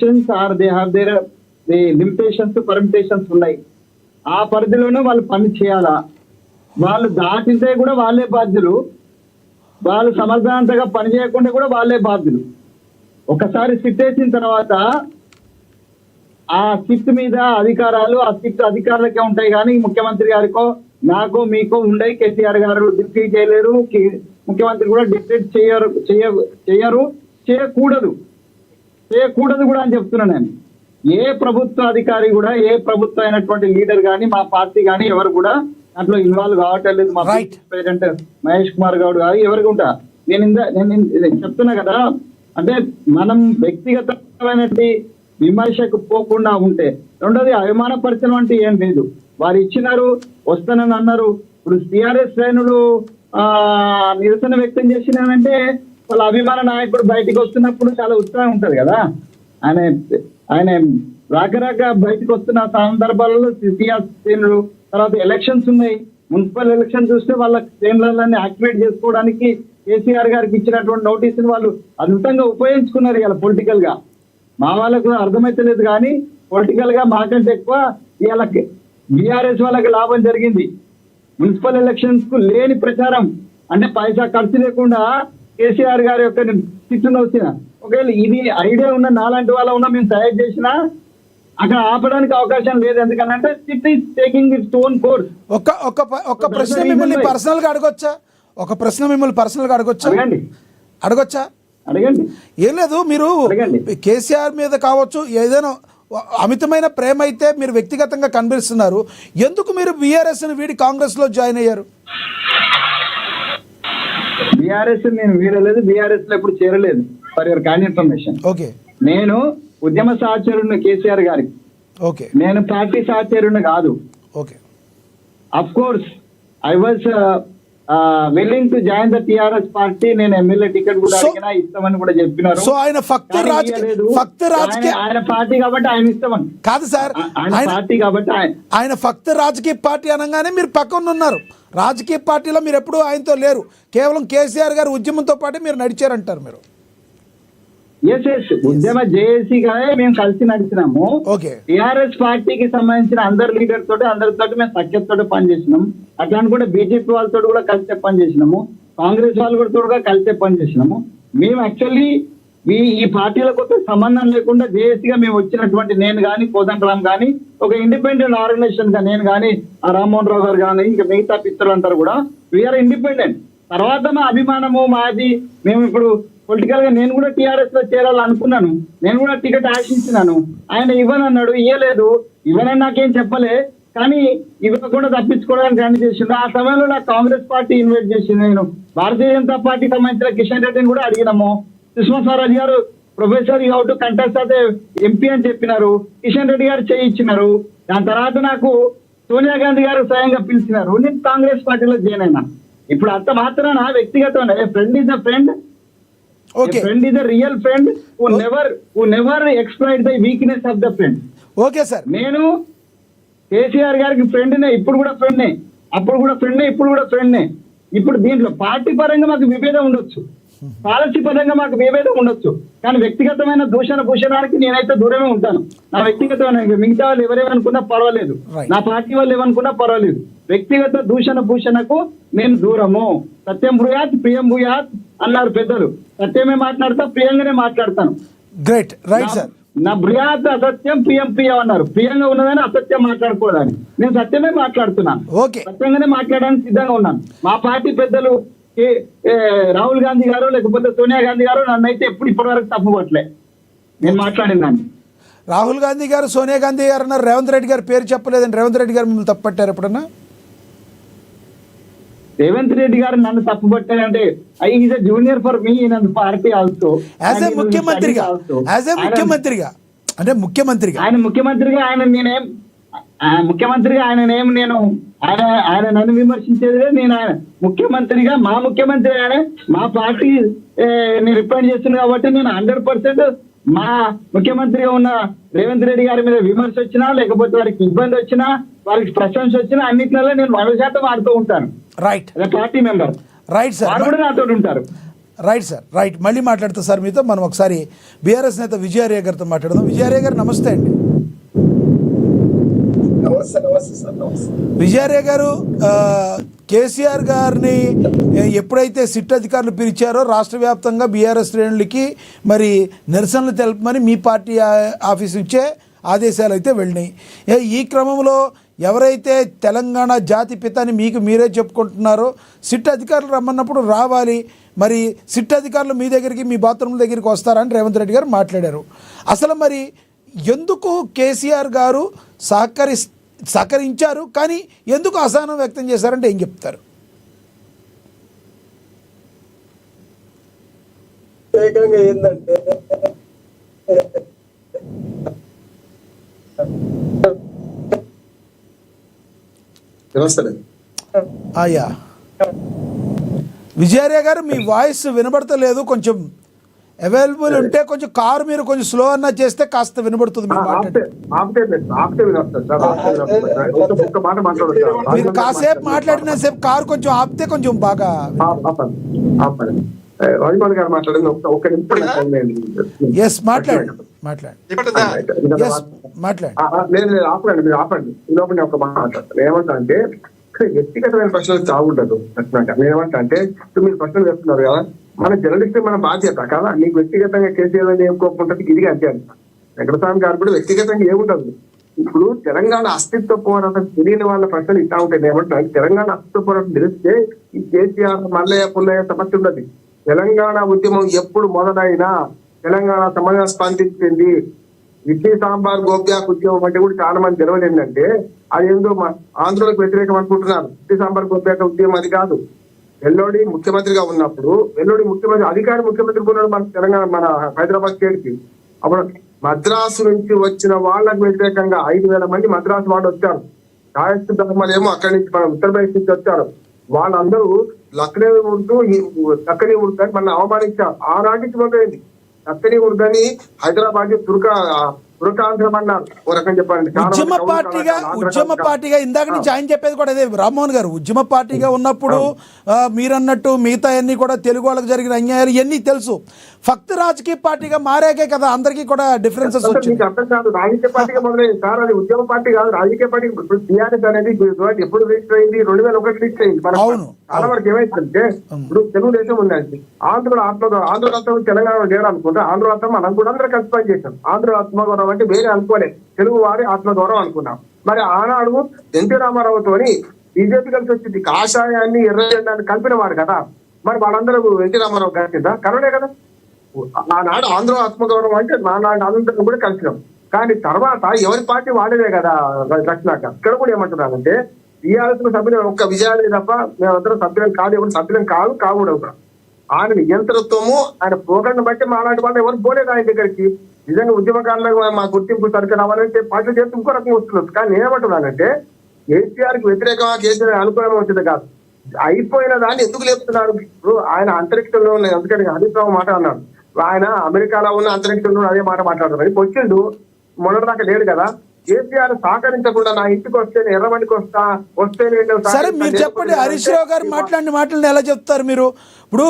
Restrictions are they have their limitations permutations ఉన్నాయి. ఆ పరిధిలోనే వాళ్ళు పని చేయాలా. వాళ్ళు దాటితే కూడా వాళ్ళే బాధ్యులు, వాళ్ళు సమర్థవంతంగా పని చేయకుండా కూడా వాళ్ళే బాధ్యులు. ఒకసారి సిట్ వేసిన తర్వాత ఆ సిట్ మీద అధికారాలు ఆ సిట్ అధికారులకే ఉంటాయి, కానీ ముఖ్యమంత్రి గారికో నాకో మీకో ఉండయి. కేసీఆర్ గారు డిక్టేట్ చేయలేరు, ముఖ్యమంత్రి కూడా డిక్టేట్ చేయకూడదు కూడా అని చెప్తున్నాను నేను. ఏ ప్రభుత్వ అధికారి కూడా, ఏ ప్రభుత్వ అయినటువంటి లీడర్ కానీ, మా పార్టీ కానీ ఎవరు కూడా దాంట్లో ఇన్వాల్వ్ కావటం లేదు. మా ప్రెసిడెంట్ మహేష్ కుమార్ గౌడ్ గారు ఎవరికి ఉంటా నేను చెప్తున్నా కదా. అంటే మనం వ్యక్తిగతమైనటువంటి విమర్శకు పోకుండా ఉంటే, రెండోది అభిమానపరచడం అంటే ఏం లేదు. వారు ఇచ్చినారు, వస్తానని అన్నారు. ఇప్పుడు టిఆర్ఎస్ శ్రేణులు నిరసన వ్యక్తం చేసినారంటే వాళ్ళ అభిమాన నాయకుడు బయటికి వస్తున్నప్పుడు చాలా ఉత్సాహం ఉంటది కదా. ఆయన రాక బయటకు వస్తున్న సందర్భాలలో టిఆర్ఎస్ శ్రేణులు, తర్వాత ఎలక్షన్స్ ఉన్నాయి, మున్సిపల్ ఎలక్షన్ చూస్తే వాళ్ళ శ్రేణులన్నీ యాక్టివేట్ చేసుకోవడానికి కేసీఆర్ గారికి ఇచ్చినటువంటి నోటీసులు వాళ్ళు అద్భుతంగా ఉపయోగించుకున్నారు. ఇలా పొలిటికల్ గా మా వాళ్ళకు అర్థమైతే లేదు, కానీ పొలిటికల్ గా మాకంటే ఎక్కువ ఇవాళ బీఆర్ఎస్ వాళ్ళకి లాభం జరిగింది. మున్సిపల్ ఎలక్షన్స్ కు లేని ప్రచారం, అంటే పైసా ఖర్చు లేకుండా కేసీఆర్ గారి యొక్క సిట్టును వచ్చిన, ఒకవేళ ఇది ఐడియా ఉన్న నాలాంటి వాళ్ళ ఉన్న మేము తయారు చేసినా అక్కడ ఆపడానికి అవకాశం లేదు. ఎందుకంటే SIT is taking its own course. ఒక ప్రశ్న మిమ్మల్ని పర్సనల్ గా అడగొచ్చా? ఒక ప్రశ్న మిమ్మల్ని పర్సనల్ గా అడగొచ్చా? అడగొచ్చా? అడగండి. ఏం లేదు, మీరు కేసీఆర్ మీద కావచ్చు ఏదైనా అమితమైన ప్రేమ అయితే మీరు వ్యక్తిగతంగా కనిపిస్తున్నారు, ఎందుకు మీరు బీఆర్ఎస్ ని వీడి కాంగ్రెస్ లో జాయిన్ అయ్యారు? బీఆర్ఎస్ నేను వీడలేదు, బీఆర్ఎస్ లో ఎప్పుడు చేరలేదు. For your kind information. Okay. నేను ఉద్యమ సహచరుడిని కేసీఆర్ గారికి. ఓకే. నేను పార్టీ సహచరుడిని కాదు. Okay. Of course I was willing to join the TRS party. నేను ఎమ్మెల్యే టికెట్ కూడా అడిగినా ఇస్తామని కూడా చెప్పినారు. సో ఆయన ఆయన పార్టీ కాబట్టి ఆయన ఇస్తామని కాదు సార్, ఆయన పార్టీ కాబట్టి ఆయన ఫక్త్ రాజకీయ పార్టీ అనగానే మీరు పక్కన ఉన్నారు. రాజకీయ పార్టీలో మీరు ఎప్పుడూ ఆయనతో లేరు, కేవలం కేసీఆర్ గారి ఉద్యమంతో పాటు మీరు నడిచారంటారు మీరు. ఉద్యమ జేఏసీగానే మేము కలిసి నడిచినాము. టిఆర్ఎస్ పార్టీకి సంబంధించిన అందరు లీడర్ తోటి అందరితో మేము సఖ్యతతో పనిచేసినాం. అట్లా అనుకుంటే బీజేపీ వాళ్ళతో కూడా కలిసే పనిచేసినాము, కాంగ్రెస్ వాళ్ళు కూడా కలిసే పనిచేసినాము. మేము యాక్చువల్లీ ఈ పార్టీలకు సంబంధం లేకుండా జేఏసీగా మేము వచ్చినటువంటి నేను కానీ, కోదండరామ్ కానీ, ఒక ఇండిపెండెంట్ ఆర్గనైజేషన్ గా నేను కానీ, ఆ రామ్మోహన్ రావు గారు కానీ, ఇంకా మిగతా పిత్రులు అంటారు కూడా వీఆర్ ఇండిపెండెంట్. తర్వాత మా అభిమానము మాది. మేము ఇప్పుడు పొలిటికల్ గా నేను కూడా టీఆర్ఎస్ లో చేరాలనుకున్నాను, నేను కూడా టికెట్ ఆశించినాను. ఆయన ఇవ్వనన్నాడు, ఇవ్వలేదు. ఇవ్వనని నాకేం చెప్పలే, కానీ ఇవ్వకుండా తప్పించుకోవడానికి ఆయన చేసిండు. ఆ సమయంలో నాకు కాంగ్రెస్ పార్టీ ఇన్వైట్ చేసింది. నేను భారతీయ జనతా పార్టీకి సంబంధించిన కిషన్ రెడ్డిని కూడా అడిగినాము. సుష్మా స్వరాజ్ గారు professor you how to contest అదే ఎంపీ అని చెప్పినారు. కిషన్ రెడ్డి గారు చేయించినారు. దాని తర్వాత నాకు సోనియా గాంధీ గారు స్వయంగా పిలిచినారు. నేను కాంగ్రెస్ పార్టీలో జాయిన్ అయినా. ఇప్పుడు అంత మాత్రాన వ్యక్తిగతం friend is a friend. Okay. A friend is a real friend who never exploit the weakness of the friend. Okay sir. నేను కేసీఆర్ గారికి ఫ్రెండ్నే, ఇప్పుడు కూడా ఫ్రెండ్నే, అప్పుడు కూడా ఫ్రెండ్నే, ఇప్పుడు కూడా ఫ్రెండ్నే. ఇప్పుడు దీంట్లో పార్టీ పరంగా మాకు విభేదం ఉండొచ్చు, పాలసీ పరంగా మాకు విభేదం ఉండొచ్చు, కానీ వ్యక్తిగతమైన భూషణానికి నేనైతే దూరమే ఉంటాను. నా వ్యక్తిగతమైన మిగతా వాళ్ళు ఎవరేమనుకున్నా పర్వాలేదు, నా పార్టీ వాళ్ళు ఏమనుకున్నా పర్వాలేదు. వ్యక్తిగత భూషణకు నేను దూరము. సత్యం భూయాత్ ప్రియం భూయాత్ అన్నారు పెద్దలు. సత్యమే మాట్లాడతా, ప్రియంగానే మాట్లాడతాను. గ్రేట్. Right sir. నా భ్రియాత్ అసత్యం ప్రియం అన్నారు. ప్రియంగా ఉన్నదని అసత్యం మాట్లాడకూడదని నేను సత్యమే మాట్లాడుతున్నాను. సత్యంగానే మాట్లాడడానికి సిద్ధంగా ఉన్నాను. మా పార్టీ పెద్దలు రాహుల్ గాంధీ గారు లేకపోతే సోనియా గాంధీ గారు నన్ను అయితే ఇప్పటి వరకు తప్పుపట్టలే నేను మాట్లాడిన దాన్ని. రాహుల్ గాంధీ గారు, సోనియా గాంధీ గారు అన్నారు, రేవంత్ రెడ్డి గారు పేరు చెప్పలేదని రేవంత్ రెడ్డి గారు మిమ్మల్ని తప్పుపట్టారు ఎప్పుడన్నా? రేవంత్ రెడ్డి గారు నన్ను తప్పుపట్టారంటే is a junior for me in party also. As a ముఖ్యమంత్రిగా అంటే ఆయన ముఖ్యమంత్రిగా ఆయననేం నేను ఆయన నన్ను విమర్శించేది. నేను ఆయన ముఖ్యమంత్రిగా మా ముఖ్యమంత్రి ఆయన మా పార్టీ నేను రిప్రజెంట్ చేస్తున్నాను కాబట్టి నేను 100% మా ముఖ్యమంత్రిగా ఉన్న రేవంత్ రెడ్డి గారి మీద విమర్శ వచ్చినా లేకపోతే వారికి ఇబ్బంది వచ్చినా వారికి ప్రశంస వచ్చినా అన్నిట్లలో నేను 100% ఆడుతూ ఉంటాను. Right. Party member. Right sir. వారు కూడా నాతో ఉంటారు. Right sir, right. మళ్ళీ మాట్లాడతా సార్ మీతో. మనం ఒకసారి బీఆర్ఎస్ నేత విజయార్య గారితో మాట్లాడదాం. విజయార్య గారు నమస్తే అండి. విజయార్య గారు, కేసీఆర్ గారిని ఎప్పుడైతే సిట్ అధికారులు పిలిచారో రాష్ట్ర వ్యాప్తంగా బీఆర్ఎస్ శ్రేణులకి మరి నిరసనలు తెలపమని మీ పార్టీ ఆఫీస్ నుంచే ఆదేశాలు అయితే వెళ్ళినాయి. ఈ క్రమంలో ఎవరైతే తెలంగాణ జాతి పిత అని మీకు మీరే చెప్పుకుంటున్నారో సిట్ అధికారులు రమ్మన్నప్పుడు రావాలి, మరి సిట్ అధికారులు మీ దగ్గరికి మీ బాత్రూమ్ల దగ్గరికి వస్తారని రేవంత్ రెడ్డి గారు మాట్లాడారు. అసలు మరి ఎందుకు కేసీఆర్ గారు సహకరించారు, కానీ ఎందుకు అసహనం వ్యక్తం చేశారంటే ఏం చెప్తారు? ఏంటంటే అయ్యా విజయార్య గారు, మీ వాయిస్ వినబడతలేదు. కొంచెం అవైలబుల్ ఉంటే కొంచెం కారు మీరు కొంచెం స్లో అన్నా చేస్తే కాస్త వినబడుతుంది. మీరు కాసేపు మాట్లాడిన సేపు కారు కొంచెం ఆపితే కొంచెం బాగా. ఎస్, మాట్లాడండి. ఆపండి, మీరు ఆపండి. ఇంకొకటి ఒక మాట మాట్లాడతాను. ఏమంటా అంటే వ్యక్తిగతమైన ప్రశ్నలు చావుండదు. నేనేమంటా అంటే ఇప్పుడు మీరు ప్రశ్నలు చెప్తున్నారు కదా, మన జర్నలిస్ట్ మన బాధ్యత కదా. నీకు వ్యక్తిగతంగా కేసీఆర్ అని ఏం కోపం ఉంటుంది, ఇది అంతే అంట. వెంకటస్వామి గారు కూడా వ్యక్తిగతంగా ఏముండదు. ఇప్పుడు తెలంగాణ అస్తిత్వ పోరాటం తెలియని వాళ్ళ ప్రశ్నలు ఇట్లా ఉంటాయి. ఏమంటున్నారు, తెలంగాణ అస్తిత్వ పోరాటం తెలిస్తే ఈ కేసీఆర్ మల్లయ్య పుల్లయ్య సమస్య ఉండదు. తెలంగాణ ఉద్యమం ఎప్పుడు మొదలైనా తెలంగాణ సమాజం స్పందించింది. ఇడ్లీ సాంబార్ గోప్యాక్ ఉద్యమం అంటే కూడా చాలా మంది తెలవదు. ఏంటంటే అది ఏందో ఆంధ్రులకు వ్యతిరేకం అనుకుంటున్నారు. ఇడ్లీ సాంబార్ గోప్యాక్ ఉద్యమం అది కాదు. వెల్లోడి ముఖ్యమంత్రిగా ఉన్నప్పుడు, వెల్లోడి ముఖ్యమంత్రి అధికారి ముఖ్యమంత్రి ఉన్నాడు మన తెలంగాణ, మన హైదరాబాద్ స్టేట్ కి. అప్పుడు మద్రాసు నుంచి వచ్చిన వాళ్ళకు వ్యతిరేకంగా 5,000 మంది మద్రాసు వాళ్ళు వచ్చారు. కాయస్థ ధర్మాలు ఏమో అక్కడి నుంచి మన ఉత్తరప్రదేశ్ నుంచి వచ్చారు. వాళ్ళందరూ లక్నో ఉర్దూ దక్కని ఉర్దూ అని మన అవమానించారు. ఆనాటికి మొదలైంది దక్కని ఉర్దూ అని హైదరాబాద్ తురకాంధ్రం అన్నారు. ఓ రకం చెప్పండి. ఉద్యమ పార్టీగా ఇందాక నుంచి ఆయన చెప్పేది కూడా అదే రామ్మోహన్ గారు. ఉద్యమ పార్టీగా ఉన్నప్పుడు మీరన్నట్టు మిగతా అన్ని కూడా తెలుగు వాళ్ళకి జరిగిన అన్యాయాలు ఇవన్నీ తెలుసు. ఫక్త్ రాజకీయ పార్టీగా మారాకే కదా అందరికీ కూడా డిఫరెన్సెస్ వచ్చింది. అర్థం కాదు, రాజకీయ పార్టీగా మొదలైంది సార్. అది ఉద్యమ పార్టీ కాదు, రాజకీయ పార్టీ. ఇప్పుడు టీఆర్ఎస్ అనేది ఎప్పుడు రిజిస్టర్ అయింది? 2001 రిజిస్టర్ అయింది. చాలా వరకు ఏమైందంటే ఇప్పుడు తెలుగుదేశం ఉందండి, ఆంధ్ర రాష్ట్రం తెలంగాణ లేరు అనుకుంటే ఆంధ్ర రాష్ట్రం మనం కూడా అందరూ కలిసి పని చేసాం. ఆంధ్ర ఆత్మగౌరవం అంటే వేరే అనుకోలేదు, తెలుగు వారి ఆత్మగౌరవం అనుకున్నాం. మరి ఆనాడు ఎన్టీ రామారావుతోని బీజేపీ కలిసి వచ్చింది. కాషాయాన్ని ఎర్ర జెండాన్ని కలిపిన వాడు కదా. మరి వాళ్ళందరూ ఎన్టీ రామారావు కలిసిందా? కలవడే కదా. ఆనాడు ఆంధ్ర ఆత్మగౌరవం అంటే నానాడు అందరం కూడా కలిసినాం. కానీ తర్వాత ఎవరి పార్టీ వాడేదే కదా. దక్షిణాక ఇక్కడ కూడా ఏమంటున్నారంటే టీఆర్ఎస్ సభ్యులు ఒక్క విజయాలే తప్ప మేమందరం సభ్యులం కాదు, ఎవరు సభ్యులం కాకూడదు. ఆయన నియంత్రణత్వము, ఆయన పోగడను బట్టి మాలాంటి వాళ్ళు ఎవరు పోలేదు ఆయన దగ్గరికి. నిజంగా ఉద్యమకాలంలో మా గుర్తింపు సరిగ్గా రావాలంటే పార్టీలు చేస్తే ఇంకో రకంగా వస్తున్నారు. కానీ నేనేమంటున్నానంటే కేసీఆర్ కి వ్యతిరేకంగా కేసీఆర్ అనుకూలంగా వచ్చింది కాదు, అయిపోయిన దాన్ని ఎందుకు లేపుతున్నారు? ఇప్పుడు ఆయన అంతరిక్షంలో ఉన్న, అందుకని హరీష్ రావు మాట అన్నాడు, ఆయన అమెరికాలో ఉన్న అంతరిక్షంలో అదే మాట మాట్లాడుతున్నారు. ఇప్పుడు వచ్చిండు, మొన్నటిదాకా లేడు కదా. కేసీఆర్ సహకరించకుండా నా ఇంటికి వస్తే ఎర్రబండికి వస్తే సరే మీరు చెప్పండి. హరీష్ రావు గారు మాట్లాడిన మాటలను ఎలా చెప్తారు మీరు? ఇప్పుడు